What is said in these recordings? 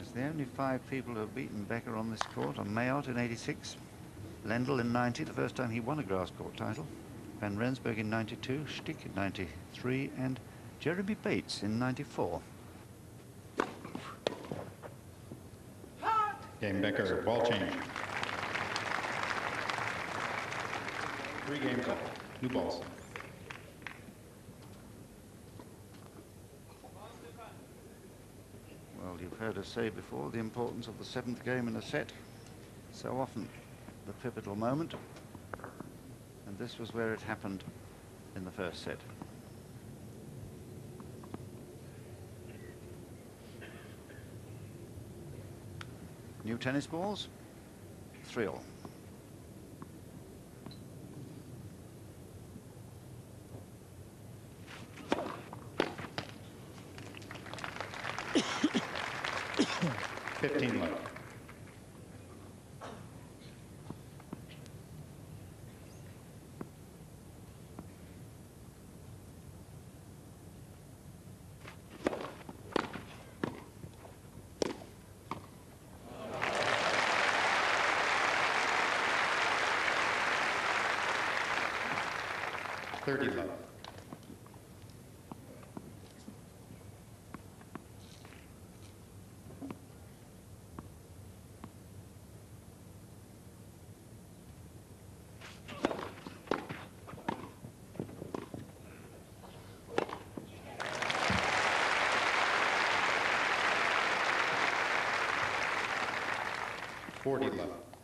Yes, the only 5 people who have beaten Becker on this court are Mayotte in '86, Lendl in '90, the first time he won a grass court title, Van Rensburg in '92, Stick in '93, and Jeremy Bates in '94. Game Becker, ball change. 3 games up, new balls. Well, you've heard us say before the importance of the 7th game in a set. So often the pivotal moment. And this was where it happened in the first set. New tennis balls, 3-all. Left. 30 left.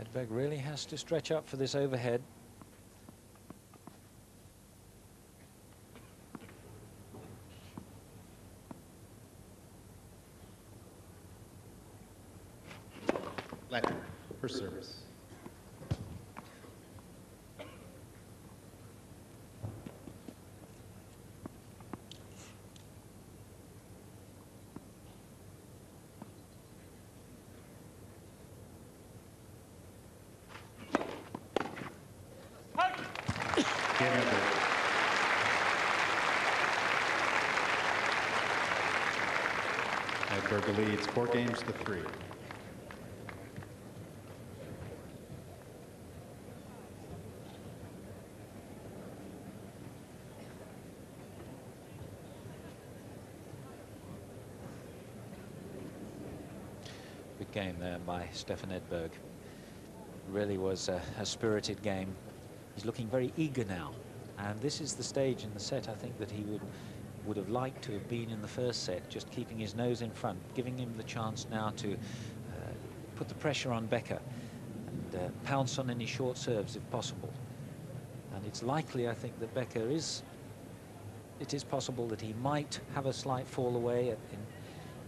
Edberg really has to stretch up for this overhead. Left for service. Edberg leads 4 games to 3. Good game there by Stefan Edberg. Really was a spirited game. He's looking very eager now, and this is the stage in the set I think that he would have liked to have been in the first set, just keeping his nose in front, giving him the chance now to put the pressure on Becker and pounce on any short serves if possible. And it's likely, I think, that Becker it is possible that he might have a slight fall away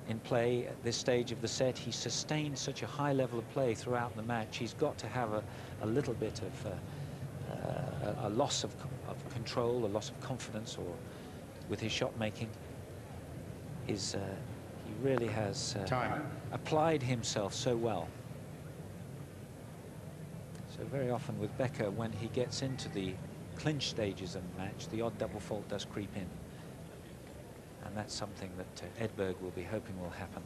in play at this stage of the set. He sustained such a high level of play throughout the match. He's got to have a little bit of a loss of control, a loss of confidence, or with his shot making. He really has applied himself so well. So very often with Becker, when he gets into the clinch stages of the match, the odd double fault does creep in. And that's something that Edberg will be hoping will happen.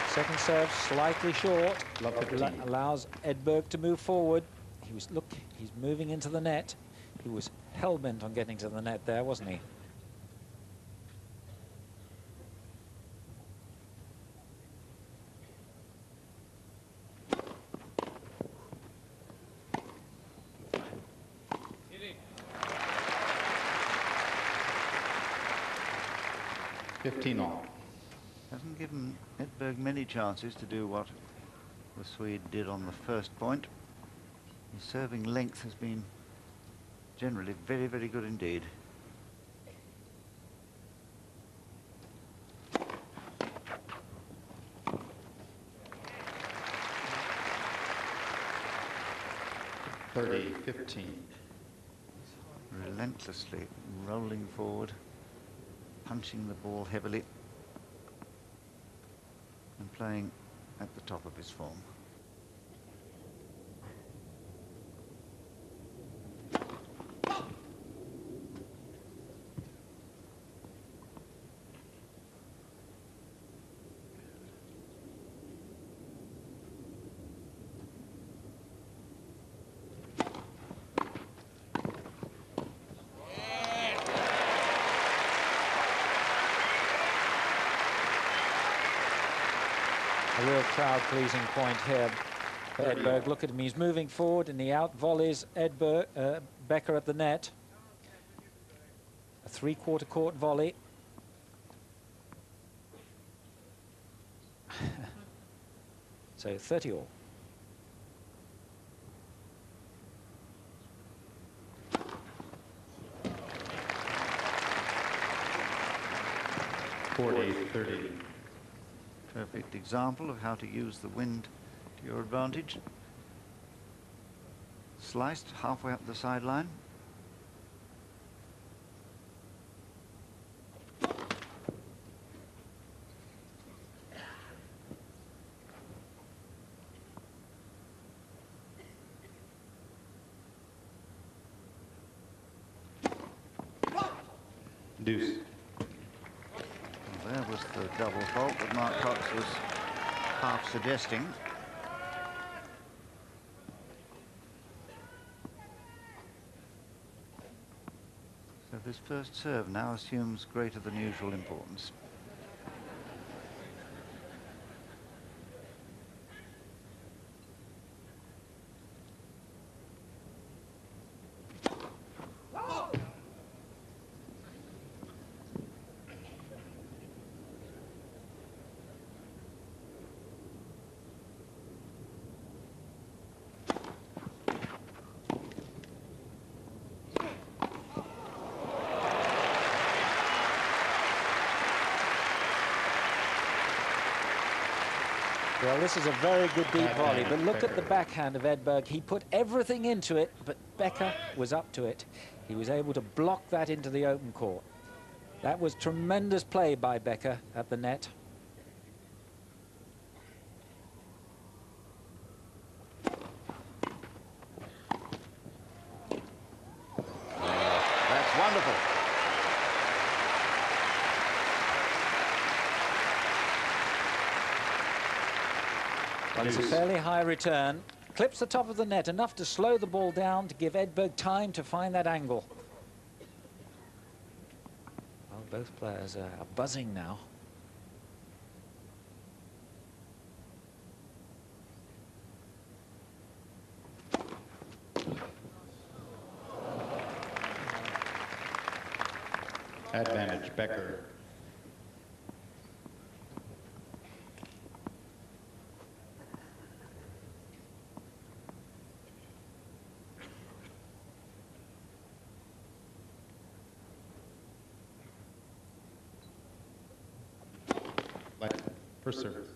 Second serve slightly short. Allows Edberg to move forward. He's moving into the net. He was hell-bent on getting to the net there, wasn't he? Hasn't given Edberg many chances to do what the Swede did on the first point. His serving length has been generally very, very good indeed. (30-15). Relentlessly rolling forward, punching the ball heavily, and playing at the top of his form. A real crowd-pleasing point here for Edberg. Look at him, he's moving forward and he out-volleys Becker at the net. A three-quarter court volley. So 30 all. (40-30). Perfect example of how to use the wind to your advantage. Sliced halfway up the sideline. Deuce. There was the double fault that Mark Cox was half suggesting. So this first serve now assumes greater than usual importance. Well, this is a very good deep volley, but look at the backhand of Edberg. He put everything into it, but Becker was up to it. He was able to block that into the open court. That was tremendous play by Becker at the net. That's wonderful. Well, it's a fairly high return. Clips the top of the net, enough to slow the ball down to give Edberg time to find that angle. Well, both players are buzzing now. Advantage, Becker. First serve.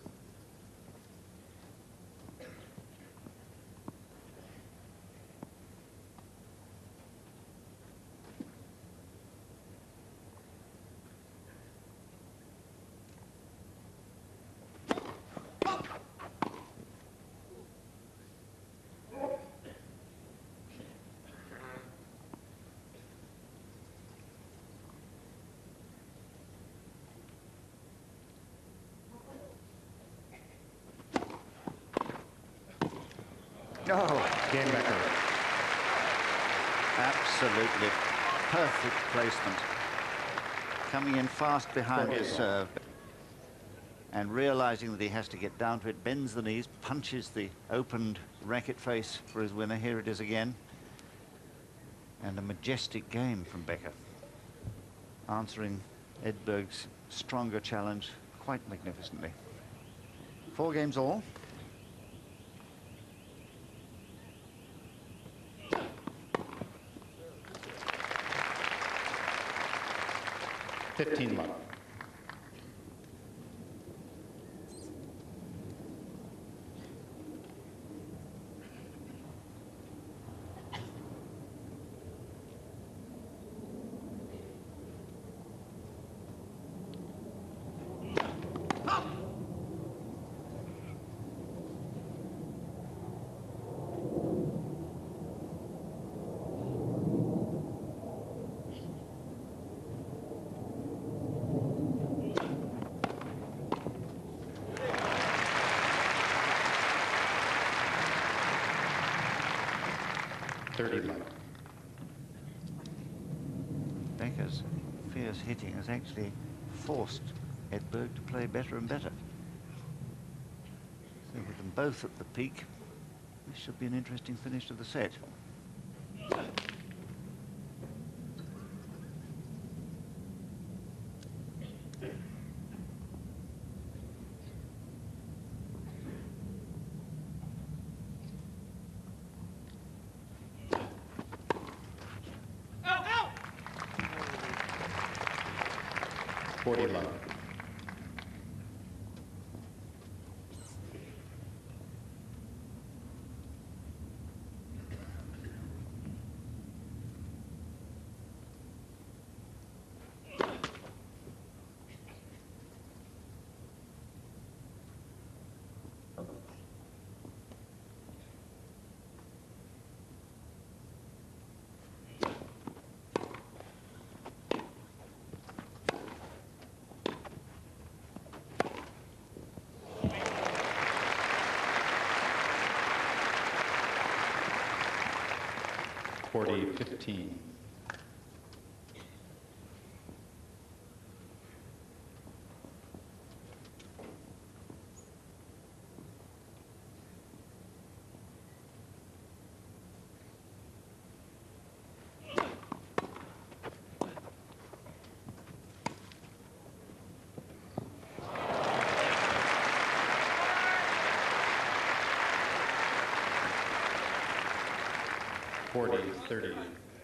Oh, Game Becker. absolutely perfect placement. Coming in fast behind his serve and realizing that he has to get down to it, bends the knees, punches the opened racket face for his winner. Here it is again. And a majestic game from Becker, answering Edberg's stronger challenge quite magnificently. 4 games all. 15 love. Becker's fierce hitting has actually forced Edberg to play better and better. So with them both at the peak, this should be an interesting finish to the set. Love. 40-15.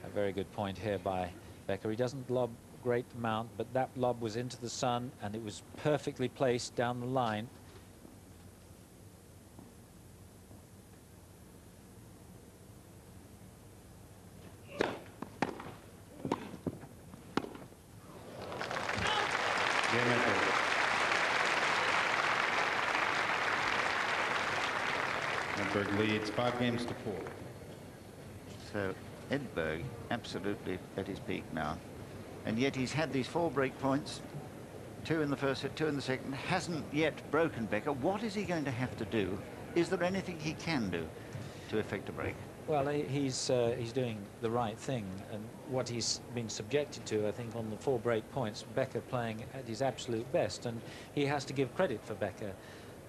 A very good point here by Becker. He doesn't lob a great amount, but that lob was into the sun and it was perfectly placed down the line. Edberg leads 5-4. So Edberg absolutely at his peak now, and yet he's had these 4 break points, 2 in the first set, 2 in the second, hasn't yet broken Becker. What is he going to have to do? Is there anything he can do to effect a break? Well, he's doing the right thing, and what he's been subjected to, I think, on the 4 break points, Becker playing at his absolute best, and he has to give credit for Becker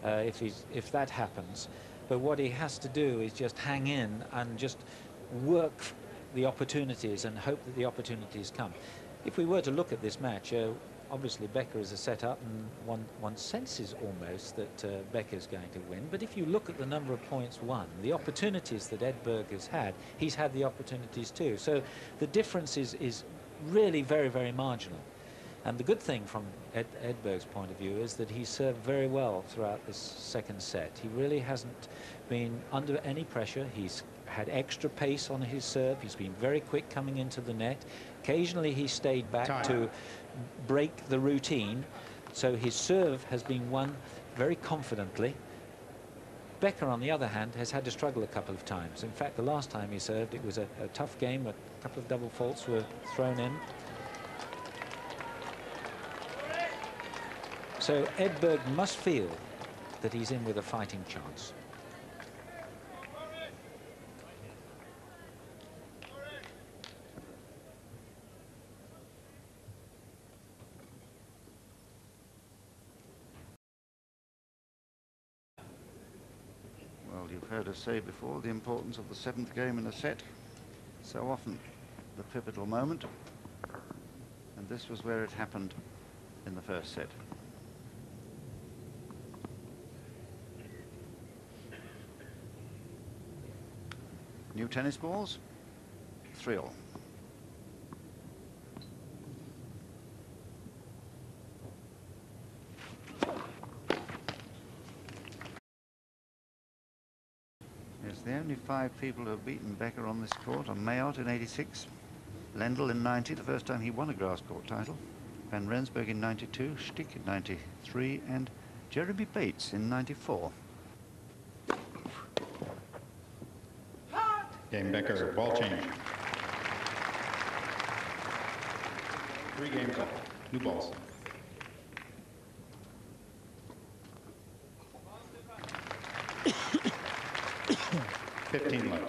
if that happens. But what he has to do is just hang in and just work the opportunities and hope that the opportunities come. If we were to look at this match, obviously Becker is a set-up, and one senses almost that Becker's going to win. But if you look at the number of points won, the opportunities that Edberg has had, he's had the opportunities too. So the difference is really very, very marginal. And the good thing from Edberg's point of view is that he served very well throughout this second set. He really hasn't been under any pressure. He's had extra pace on his serve. He's been very quick coming into the net. Occasionally he stayed back to break the routine. So his serve has been won very confidently. Becker, on the other hand, has had to struggle a couple of times. In fact, the last time he served, it was a tough game. A couple of double faults were thrown in. So Edberg must feel that he's in with a fighting chance. Well, you've heard us say before the importance of the 7th game in a set. So often the pivotal moment. And this was where it happened in the first set. New tennis balls, 3-all. Yes, the only 5 people who have beaten Becker on this court are Mayotte in 86, Lendl in 90, the first time he won a grass court title, Van Rensburg in 92, Stick in 93, and Jeremy Bates in 94. Game Becker, ball change. 3 games up. New balls. $15 left.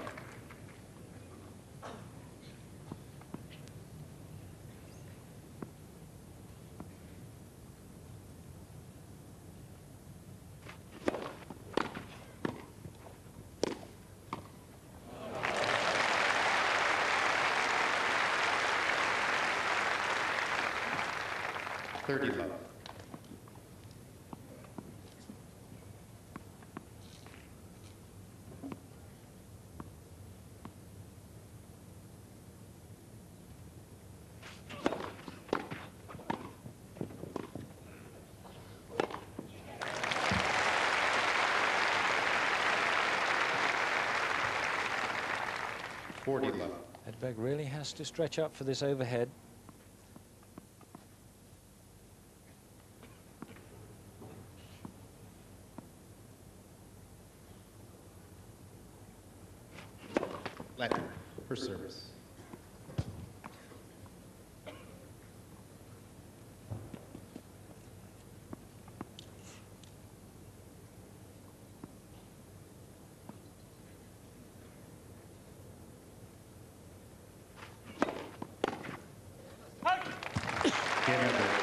$30 left. $40 left. Edberg really has to stretch up for this overhead. Left for service. Game Edberg.